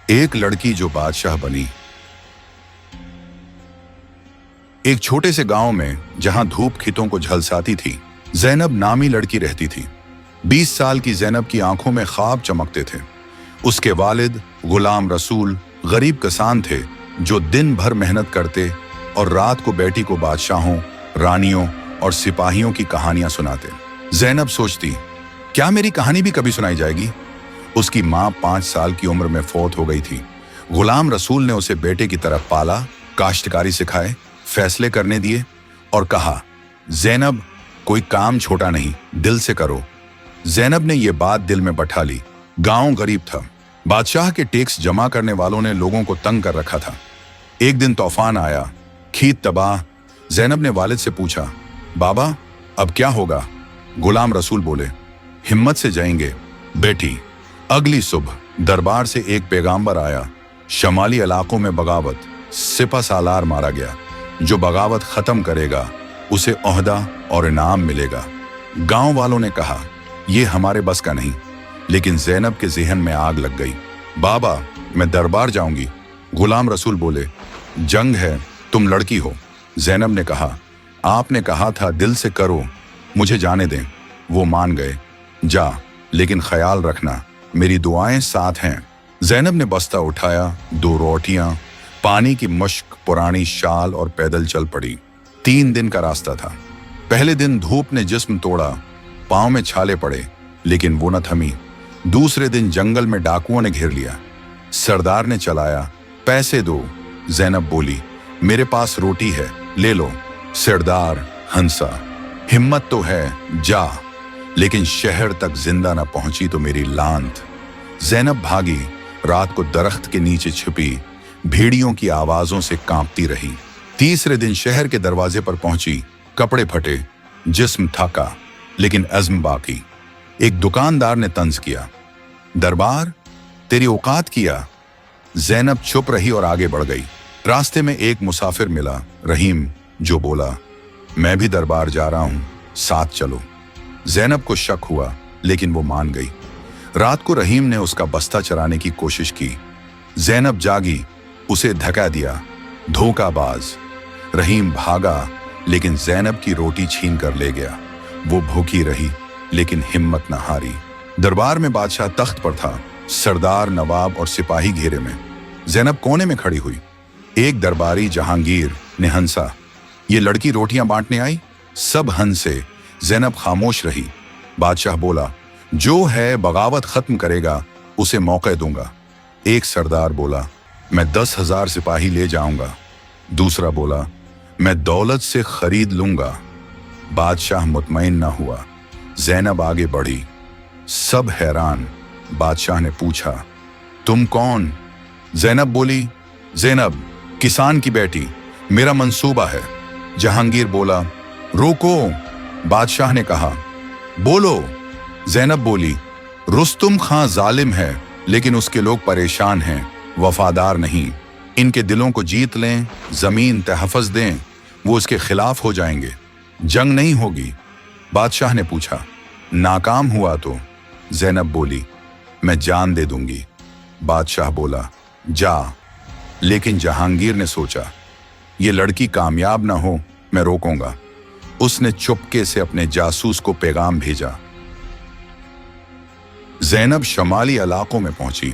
एक लड़की जो बादशाह बनी। एक छोटे से गांव में जहां धूप खितों को झलसाती थी, जैनब नामी लड़की रहती थी। 20 साल की जैनब की आंखों में ख्वाब चमकते थे। उसके वालिद गुलाम रसूल गरीब किसान थे जो दिन भर मेहनत करते और रात को बेटी को बादशाहों, रानियों और सिपाहियों की कहानियां सुनाते। जैनब सोचती, क्या मेरी कहानी भी कभी सुनाई जाएगी? उसकी माँ 5 साल की उम्र में फौत हो गई थी। गुलाम रसूल ने उसे बेटे की तरफ पाला, काश्तकारी सिखाए, फैसले करने दिए और कहा, जैनब कोई काम छोटा नहीं, दिल से करो। जैनब ने यह बात दिल में बैठा ली। गांव गरीब था। बादशाह के टैक्स जमा करने वालों ने लोगों को तंग कर रखा था। एक दिन तूफान आया, खेत तबाह। जैनब ने वालिद से पूछा, बाबा अब क्या होगा? गुलाम रसूल बोले, हिम्मत से जाएंगे बेटी। अगली सुबह दरबार से एक पैगाम्बर आया। शमाली इलाकों में बगावत, सिपह सालार मारा गया। जो बगावत खत्म करेगा उसे ओहदा और इनाम मिलेगा। गांव वालों ने कहा, यह हमारे बस का नहीं। लेकिन जैनब के जहन में आग लग गई। बाबा मैं दरबार जाऊंगी। गुलाम रसूल बोले, जंग है, तुम लड़की हो। जैनब ने कहा, आपने कहा था दिल से करो, मुझे जाने दें। वो मान गए। जा, लेकिन ख्याल रखना मेरी दुआएं साथ हैं। जैनब ने बस्ता उठाया, 2 रोटियां, पानी की मश्क, पुरानी शाल और पैदल चल पड़ी। 3 दिन का रास्ता था। पहले दिन धूप ने जिस्म तोड़ा, पांव में छाले पड़े, लेकिन वो न थमी। दूसरे दिन जंगल में डाकुओं ने घेर लिया। सरदार ने चलाया, पैसे दो। जैनब बोली, मेरे पास रोटी है, ले लो। सरदार हंसा, हिम्मत तो है, जा। लेकिन शहर तक जिंदा न पहुंची तो मेरी लांत। जैनब भागी, रात को दरख्त के नीचे छिपी, भेड़ियों की आवाजों से कांपती रही। तीसरे दिन शहर के दरवाजे पर पहुंची, कपड़े फटे, जिस्म थका, लेकिन अज़्म बाकी। एक दुकानदार ने तंज किया, दरबार तेरी औकात किया। जैनब चुप रही और आगे बढ़ गई। रास्ते में एक मुसाफिर मिला, रहीम, जो बोला, मैं भी दरबार जा रहा हूं, साथ चलो। जैनब को शक हुआ, लेकिन वो मान गई। रात को रहीम ने उसका बस्ता चराने की कोशिश की। जैनब जागी, उसे धक्का दिया। धोखाबाज। रहीम भागा, लेकिन जैनब की रोटी छीन कर ले गया। वो भूखी रही, लेकिन हिम्मत न हारी। दरबार में बादशाह तख्त पर था, सरदार, नवाब और सिपाही घेरे में। जैनब कोने में खड़ी हुई। एक दरबारी जहांगीर ने हंसा, ये लड़की रोटियां बांटने आई? सब हंसे। जैनब खामोश रही। बादशाह बोला, जो है बगावत खत्म करेगा उसे मौका दूंगा। एक सरदार बोला, मैं 10,000 सिपाही ले जाऊंगा। दूसरा बोला, मैं दौलत से खरीद लूंगा। बादशाह मुतमईन न हुआ। जैनब आगे बढ़ी। सब हैरान। बादशाह ने पूछा, तुम कौन? जैनब बोली, जैनब किसान की बेटी, मेरा मंसूबा है। जहांगीर बोला, रोको। बादशाह ने कहा, बोलो। जैनब बोली, रुस्तुम खां जालिम है, लेकिन उसके लोग परेशान हैं, वफादार नहीं। इनके दिलों को जीत लें, जमीन तहफ़्फ़ुज़ दें, वो उसके खिलाफ हो जाएंगे। जंग नहीं होगी। बादशाह ने पूछा, नाकाम हुआ तो? जैनब बोली, मैं जान दे दूंगी। बादशाह बोला, जा। लेकिन जहांगीर ने सोचा, ये लड़की कामयाब ना हो, मैं रोकूंगा। उसने चुपके से अपने जासूस को पैगाम भेजा। जैनब शमाली इलाकों में पहुंची।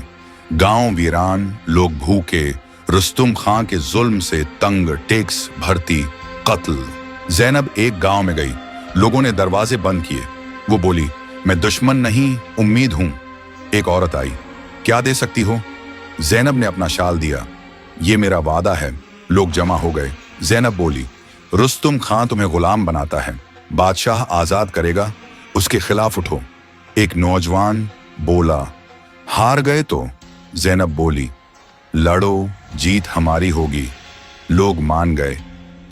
गांव वीरान, लोग भूखे, रुस्तुम खां के जुल्म से तंग, टैक्स भर्ती, कत्ल। जैनब एक गांव में गई। लोगों ने दरवाजे बंद किए। वो बोली, मैं दुश्मन नहीं, उम्मीद हूं। एक औरत आई, क्या दे सकती हो? जैनब ने अपना शाल दिया। ये मेरा वादा है। लोग जमा हो गए। जैनब बोली, रुस्तुम खां तुम्हें गुलाम बनाता है, बादशाह आजाद करेगा, उसके खिलाफ उठो। एक नौजवान बोला, हार गए तो? जैनब बोली, लड़ो, जीत हमारी होगी। लोग मान गए।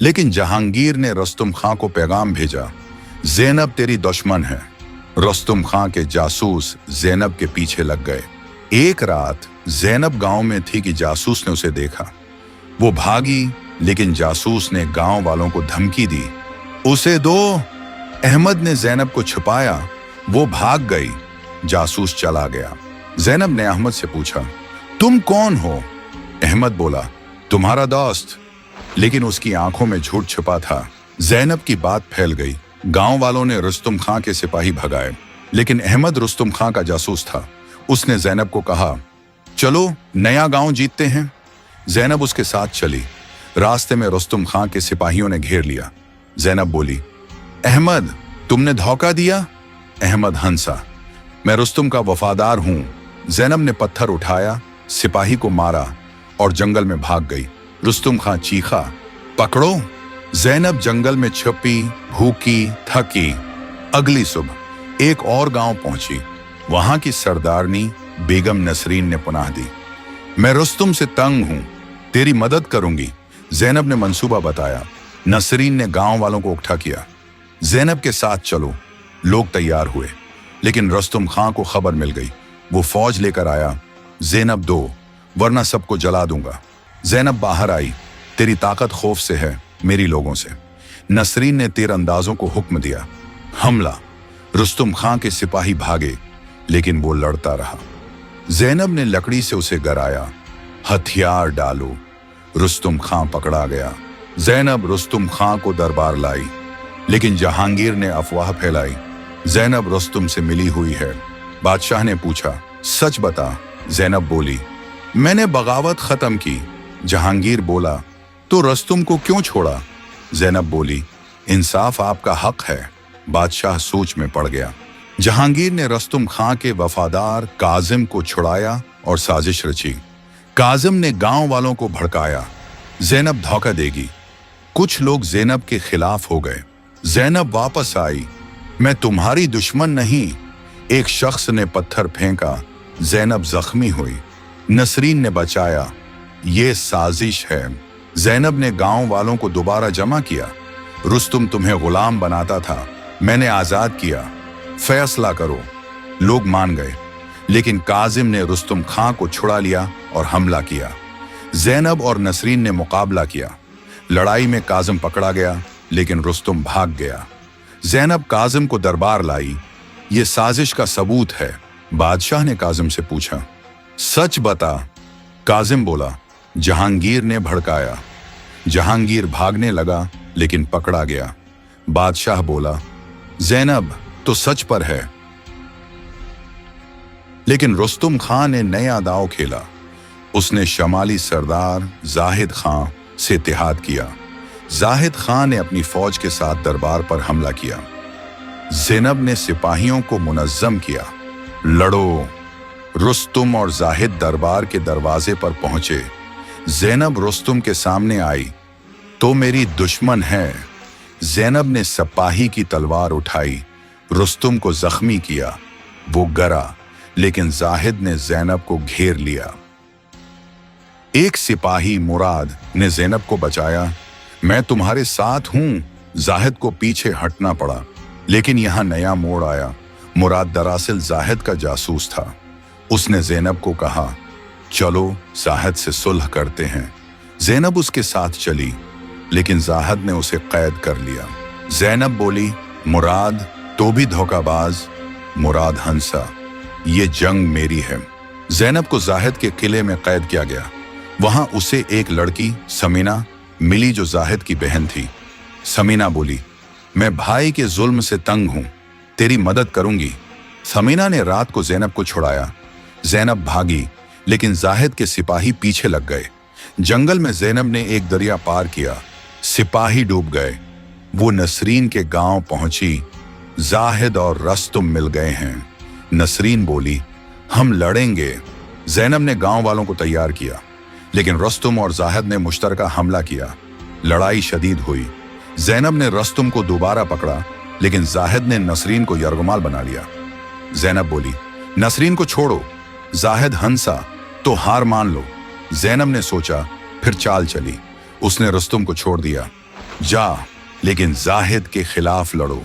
लेकिन जहांगीर ने रुस्तुम खां को पैगाम भेजा, जैनब तेरी दुश्मन है। रुस्तुम खां के जासूस जैनब के पीछे लग गए। एक रात जैनब गांव में थी कि जासूस ने उसे देखा। वो भागी, लेकिन जासूस ने गांव वालों को धमकी दी, उसे दो। अहमद ने जैनब को छुपाया, वो भाग गई। जासूस चला गया। जैनब ने अहमद से पूछा, तुम कौन हो? अहमद बोला, तुम्हारा दोस्त। लेकिन उसकी आंखों में झूठ छुपा था। ज़ैनब की बात फैल गई। गांव वालों ने रुस्तुम खां के सिपाही भगाए, लेकिन अहमद रुस्तुम खां का जासूस था। उसने ज़ैनब को कहा, चलो नया गांव जीतते हैं। ज़ैनब उसके साथ चली। रास्ते में रुस्तुम खां के सिपाहियों ने घेर लिया। ज़ैनब बोली, अहमद, तुमने धोखा दिया? अहमद हंसा, मैं रुस्तुम का वफादार हूं। ज़ैनब ने पत्थर उठाया, सिपाही को मारा और जंगल में भाग गई। रुस्तुम खां चीखा, पकड़ो। ज़ैनब जंगल में छुपी, भूखी, थकी। अगली सुबह एक और गांव पहुंची। वहां की सरदारनी बेगम नसरीन ने पुनः दी, मैं रुस्तुम से तंग हूं, तेरी मदद करूंगी। ज़ैनब ने मंसूबा बताया। नसरीन ने गांव वालों को इकट्ठा किया, ज़ैनब के साथ चलो। लोग तैयार हुए, लेकिन रुस्तुम खां को खबर मिल गई। वो फौज लेकर आया, ज़ैनब दो, वरना सबको जला दूंगा। ज़ैनब बाहर आई, तेरी ताकत खौफ से है, मेरी लोगों से। नसरीन ने तीरंदाजों को हुक्म दिया, हमला। रुस्तुम खां के सिपाही भागे, लेकिन वो लड़ता रहा। ज़ैनब ने लकड़ी से उसे गिराया, हथियार डालो। रुस्तुम खां पकड़ा गया। ज़ैनब रुस्तुम खां को दरबार लाई, लेकिन जहांगीर ने अफवाह फैलाई, ज़ैनब रुस्तुम से मिली हुई है। बादशाह ने पूछा, सच बता। ज़ैनब बोली, मैंने बगावत खत्म की। जहांगीर बोला, तो रुस्तुम को क्यों छोड़ा? ज़ैनब बोली, इंसाफ आपका हक है। बादशाह सोच में पड़ गया। जहांगीर ने रुस्तुम खां के वफादार काजिम को छुड़ाया और साजिश रची। काजिम ने गांव वालों को भड़काया, ज़ैनब धोखा देगी। कुछ लोग ज़ैनब के खिलाफ हो गए। ज़ैनब वापस आई, मैं तुम्हारी दुश्मन नहीं। एक शख्स ने पत्थर फेंका, ज़ैनब जख्मी हुई। नसरीन ने बचाया, ये साजिश है। ज़ैनब ने गांव वालों को दोबारा जमा किया, रुस्तुम तुम्हें गुलाम बनाता था, मैंने आजाद किया, फैसला करो। लोग मान गए, लेकिन काजिम ने रुस्तुम खां को छुड़ा लिया और हमला किया। ज़ैनब और नसरीन ने मुकाबला किया। लड़ाई में काजिम पकड़ा गया, लेकिन रुस्तुम भाग गया। ज़ैनब काजिम को दरबार लाई, ये साजिश का सबूत है। बादशाह ने काजिम से पूछा, सच बता। काजिम बोला, जहांगीर ने भड़काया। जहांगीर भागने लगा, लेकिन पकड़ा गया। बादशाह बोला, ज़ैनब तो सच पर है। लेकिन रुस्तुम खां ने नया दांव खेला। उसने शमाली सरदार जाहिद खां से इत्तेहाद किया। जाहिद खां ने अपनी फौज के साथ दरबार पर हमला किया। ज़ैनब ने सिपाहियों को मुनज़्ज़म किया, लड़ो। रुस्तुम और जाहिद दरबार के दरवाजे पर पहुंचे। ज़ैनब रुस्तुम के सामने आई, तो मेरी दुश्मन है। ज़ैनब ने सिपाही की तलवार उठाई, रुस्तुम को जख्मी किया। वो गिरा, लेकिन जाहिद ने ज़ैनब को घेर लिया। एक सिपाही मुराद ने ज़ैनब को बचाया, मैं तुम्हारे साथ हूं। जाहिद को पीछे हटना पड़ा, लेकिन यहां नया मोड़ आया। मुराद दरअसल जाहिद का जासूस था। उसने ज़ैनब को कहा, चलो जाहिद से सुलह करते हैं। ज़ैनब उसके साथ चली, लेकिन जाहिद ने उसे कैद कर लिया। ज़ैनब बोली, मुराद तो भी धोखाबाज। मुराद हंसा, ये जंग मेरी है। ज़ैनब को जाहिद के किले में कैद किया गया। वहां उसे एक लड़की समीना मिली, जो जाहिद की बहन थी। समीना बोली, मैं भाई के जुल्म से तंग हूं, तेरी मदद करूंगी। समीना ने रात को ज़ैनब को छुड़ाया। ज़ैनब भागी, लेकिन जाहिद के सिपाही पीछे लग गए। जंगल में ज़ैनब ने एक दरिया पार किया। सिपाही डूब गए। वो नसरीन के गांव पहुंची। जाहिद और रुस्तुम मिल गए हैं। नसरीन बोली, हम लड़ेंगे। ज़ैनब ने गांव वालों को तैयार किया, लेकिन रुस्तुम और जाहिद ने मुश्तरका हमला किया। लड़ाई शदीद हुई। ज़ैनब ने रुस्तुम को दोबारा पकड़ा, लेकिन जाहिद ने नसरीन को यरगमाल बना लिया। ज़ैनब बोली, नसरीन को छोड़ो। जाहिद हंसा, तो हार मान लो। ज़ैनब ने सोचा, फिर चाल चली। उसने रुस्तुम को छोड़ दिया, जा, लेकिन जाहिद के खिलाफ लड़ो।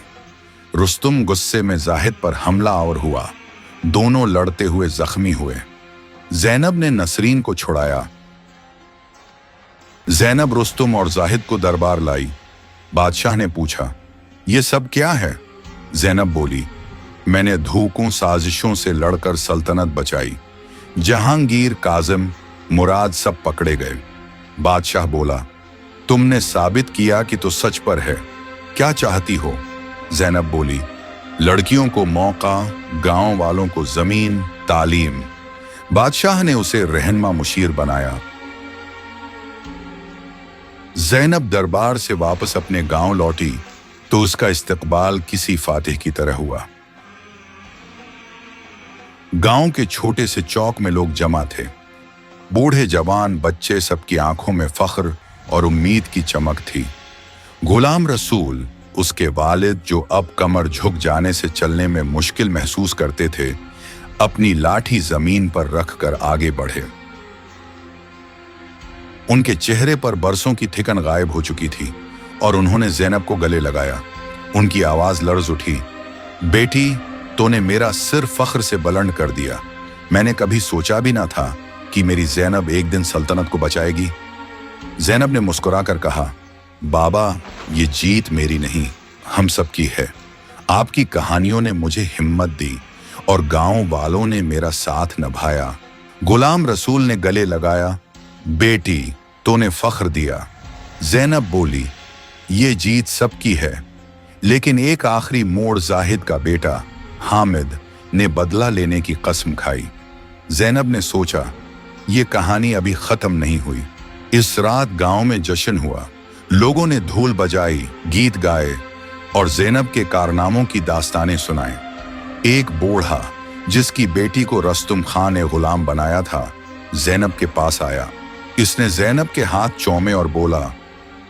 रुस्तुम गुस्से में जाहिद पर हमला और हुआ। दोनों लड़ते हुए जख्मी हुए। ज़ैनब ने नसरीन को छुड़ाया। ज़ैनब रुस्तुम और जाहिद को दरबार लाई। बादशाह ने पूछा, ये सब क्या है? ज़ैनब बोली, मैंने धोखों साजिशों से लड़कर सल्तनत बचाई। जहांगीर, काजिम, मुराद सब पकड़े गए। बादशाह बोला, तुमने साबित किया कि तो सच पर है, क्या चाहती हो? ज़ैनब बोली, लड़कियों को मौका, गांव वालों को जमीन, तालीम। बादशाह ने उसे रहनमा मुशीर बनाया। ज़ैनब दरबार से वापस अपने गांव लौटी तो उसका इस्तकबाल किसी फातिह की तरह हुआ। गांव के छोटे से चौक में लोग जमा थे। बूढ़े, जवान, बच्चे, सबकी आंखों में फख्र और उम्मीद की चमक थी। गुलाम रसूल, उसके वालिद, जो अब कमर झुक जाने से चलने में मुश्किल महसूस करते थे, अपनी लाठी जमीन पर रखकर आगे बढ़े। उनके चेहरे पर बरसों की थिकन गायब हो चुकी थी और उन्होंने ज़ैनब को गले लगाया। उनकी आवाज लर्ज उठी, बेटी, तूने मेरा सिर फख्र से बुलंद कर दिया। मैंने कभी सोचा भी ना था कि मेरी ज़ैनब एक दिन सल्तनत को बचाएगी। ज़ैनब ने मुस्कुराकर कहा, बाबा, ये जीत मेरी नहीं, हम सबकी है। आपकी कहानियों ने मुझे हिम्मत दी और गांव वालों ने मेरा साथ निभाया। गुलाम रसूल ने गले लगाया, बेटी, तूने फख्र दिया। ज़ैनब बोली, ये जीत सबकी है, लेकिन एक आखिरी मोड़ जाहिद का बेटा हामिद ने बदला लेने की कसम खाई। ज़ैनब ने सोचा, ये कहानी अभी खत्म नहीं हुई। इस रात गांव में जश्न हुआ। लोगों ने धूल बजाई, गीत गाए और ज़ैनब के कारनामों की दास्तानें सुनाए। एक बूढ़ा, जिसकी बेटी को रस्तुम खान ने गुलाम बनाया था, ज़ैनब के पास आया। इसने ज़ैनब के हाथ चूमे और बोला,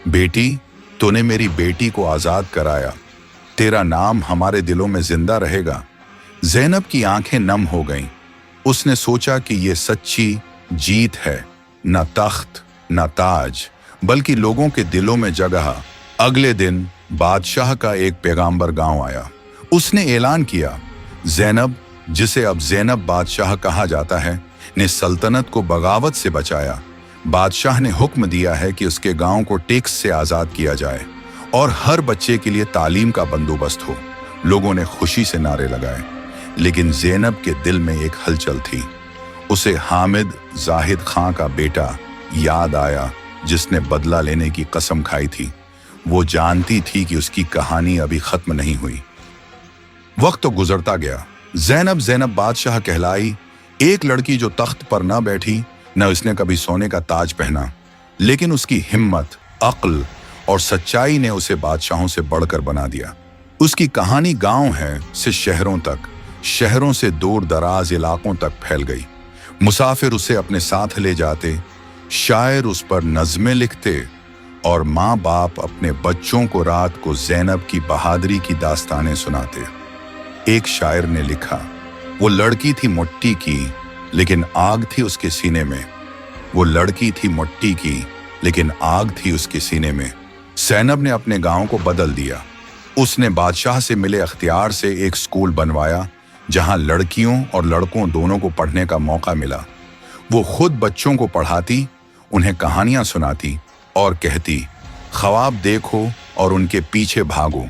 बेटी, तूने मेरी बेटी को आज़ाद कराया। तेरा नाम हमारे दिलों में जिंदा रहेगा। ज़ैनब की आंखें नम हो गईं। उसने सोचा कि ये सच्ची जीत है, न तख्त न ताज, बल्कि लोगों के दिलों में जगह। अगले दिन बादशाह का एक पैगाम्बर गांव आया। उसने ऐलान किया, ज़ैनब, जिसे अब ज़ैनब बादशाह कहा जाता है, ने सल्तनत को बगावत से बचाया। बादशाह ने हुक्म दिया है कि उसके गांव को टैक्स से आज़ाद किया जाए और हर बच्चे के लिए तालीम का बंदोबस्त हो। लोगों ने खुशी से नारे लगाए, लेकिन ज़ैनब के दिल में एक हलचल थी। उसे हामिद, जाहिद खां का बेटा याद आया, जिसने बदला लेने की कसम खाई थी। वो जानती थी कि उसकी कहानी अभी खत्म नहीं हुई। वक्त तो गुजरता गया। ज़ैनब बादशाह कहलाई। एक लड़की जो तख्त पर न बैठी, न उसने कभी सोने का ताज पहना, लेकिन उसकी हिम्मत, अक्ल और सच्चाई ने उसे बादशाहों से बढ़कर बना दिया। उसकी कहानी गांव है से शहरों तक, शहरों से दूर दराज इलाकों तक फैल गई। मुसाफिर उसे अपने साथ ले जाते, शायर उस पर नज़में लिखते और माँ बाप अपने बच्चों को रात को ज़ैनब की बहादुरी की दास्तानें सुनाते। एक शायर ने लिखा, वो लड़की थी मिट्टी की, लेकिन आग थी उसके सीने में। वो लड़की थी मिट्टी की, लेकिन आग थी उसके सीने में। ज़ैनब ने अपने गांव को बदल दिया। उसने बादशाह से मिले अख्तियार से एक स्कूल बनवाया, जहां लड़कियों और लड़कों दोनों को पढ़ने का मौका मिला। वो खुद बच्चों को पढ़ाती, उन्हें कहानियां सुनाती और कहती, ख्वाब देखो और उनके पीछे भागो।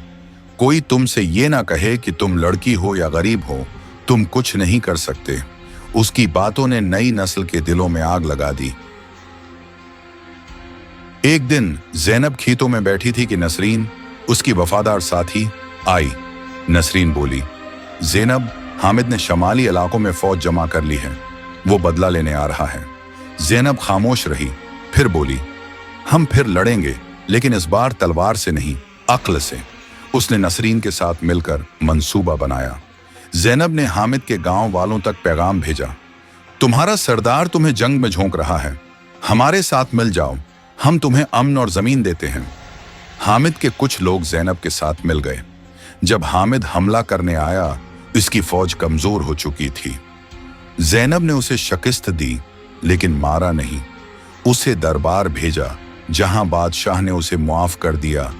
कोई तुमसे ये ना कहे कि तुम लड़की हो या गरीब हो, तुम कुछ नहीं कर सकते। उसकी बातों ने नई नस्ल के दिलों में आग लगा दी। एक दिन ज़ैनब खेतों में बैठी थी कि नसरीन, उसकी वफादार साथी, आई। नसरीन बोली, ज़ैनब, हामिद ने शमाली इलाकों में फौज जमा कर ली है, वो बदला लेने आ रहा है। ज़ैनब खामोश रही, फिर बोली, हम फिर लड़ेंगे, लेकिन इस बार तलवार से नहीं, अक्ल से। उसने नसरीन के साथ मिलकर मंसूबा बनाया। ज़ैनब ने हामिद के गांव वालों तक पैगाम भेजा, तुम्हारा सरदार तुम्हें जंग में झोंक रहा है, हमारे साथ मिल जाओ, हम तुम्हें अमन और जमीन देते हैं। हामिद के कुछ लोग ज़ैनब के साथ मिल गए। जब हामिद हमला करने आया, इसकी फौज कमजोर हो चुकी थी। ज़ैनब ने उसे शिकस्त दी, लेकिन मारा नहीं। उसे दरबार भेजा, जहां बादशाह ने उसे मुआफ कर दिया,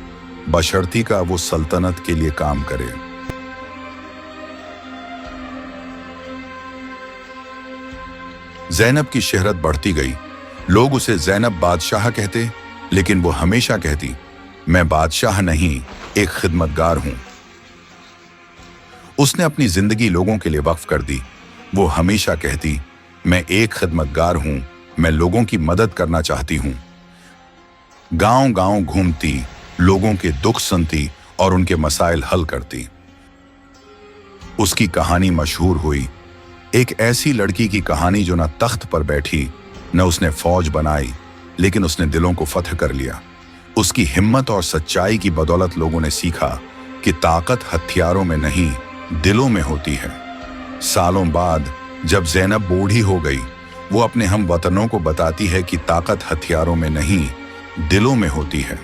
बशर्ती का वो सल्तनत के लिए काम करे। ज़ैनब की शहरत बढ़ती गई। लोग उसे ज़ैनब बादशाह कहते, लेकिन वो हमेशा कहती, मैं बादशाह नहीं, एक खिदमतगार हूं। उसने अपनी जिंदगी लोगों के लिए वक्फ कर दी। वो हमेशा कहती, मैं एक खिदमतगार हूं, मैं लोगों की मदद करना चाहती हूं। गांव गांव घूमती, लोगों के दुख सुनती और उनके मसाइल हल करती। उसकी कहानी मशहूर हुई, एक ऐसी लड़की की कहानी जो न तख्त पर बैठी, न उसने फौज बनाई, लेकिन उसने दिलों को फतह कर लिया। उसकी हिम्मत और सच्चाई की बदौलत लोगों ने सीखा कि ताकत हथियारों में नहीं, दिलों में होती है। सालों बाद जब ज़ैनब बूढ़ी हो गई, वो अपने हम वतनों को बताती है कि ताकत हथियारों में नहीं, दिलों में होती है।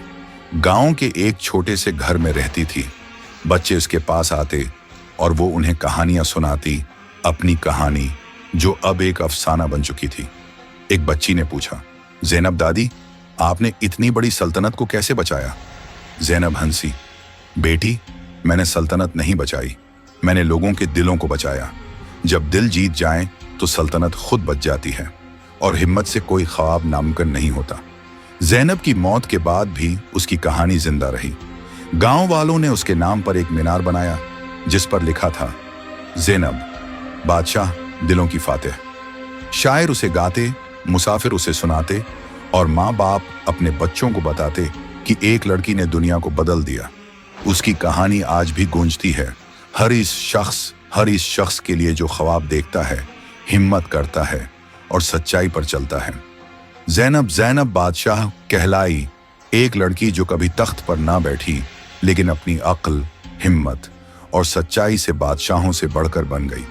गांव के एक छोटे से घर में रहती थी। बच्चे उसके पास आते और वो उन्हें कहानियां सुनाती, अपनी कहानी जो अब एक अफसाना बन चुकी थी। एक बच्ची ने पूछा, ज़ैनब दादी, आपने इतनी बड़ी सल्तनत को कैसे बचाया? ज़ैनब हंसी, बेटी, मैंने सल्तनत नहीं बचाई, मैंने लोगों के दिलों को बचाया। जब दिल जीत जाएं तो सल्तनत खुद बच जाती है और हिम्मत से कोई ख्वाब नामुमकिन नहीं होता। ज़ैनब की मौत के बाद भी उसकी कहानी जिंदा रही। गांव वालों ने उसके नाम पर एक मीनार बनाया जिस पर लिखा था, ज़ैनब, बादशाह दिलों की फातिह। शायर उसे गाते, मुसाफिर उसे सुनाते और माँ बाप अपने बच्चों को बताते कि एक लड़की ने दुनिया को बदल दिया। उसकी कहानी आज भी गूंजती है। हर इस शख्स के लिए जो ख्वाब देखता है, हिम्मत करता है और सच्चाई पर चलता है। ज़ैनब बादशाह कहलाई, एक लड़की जो कभी तख्त पर ना बैठी, लेकिन अपनी अक्ल, हिम्मत और सच्चाई से बादशाहों से बढ़कर बन गई।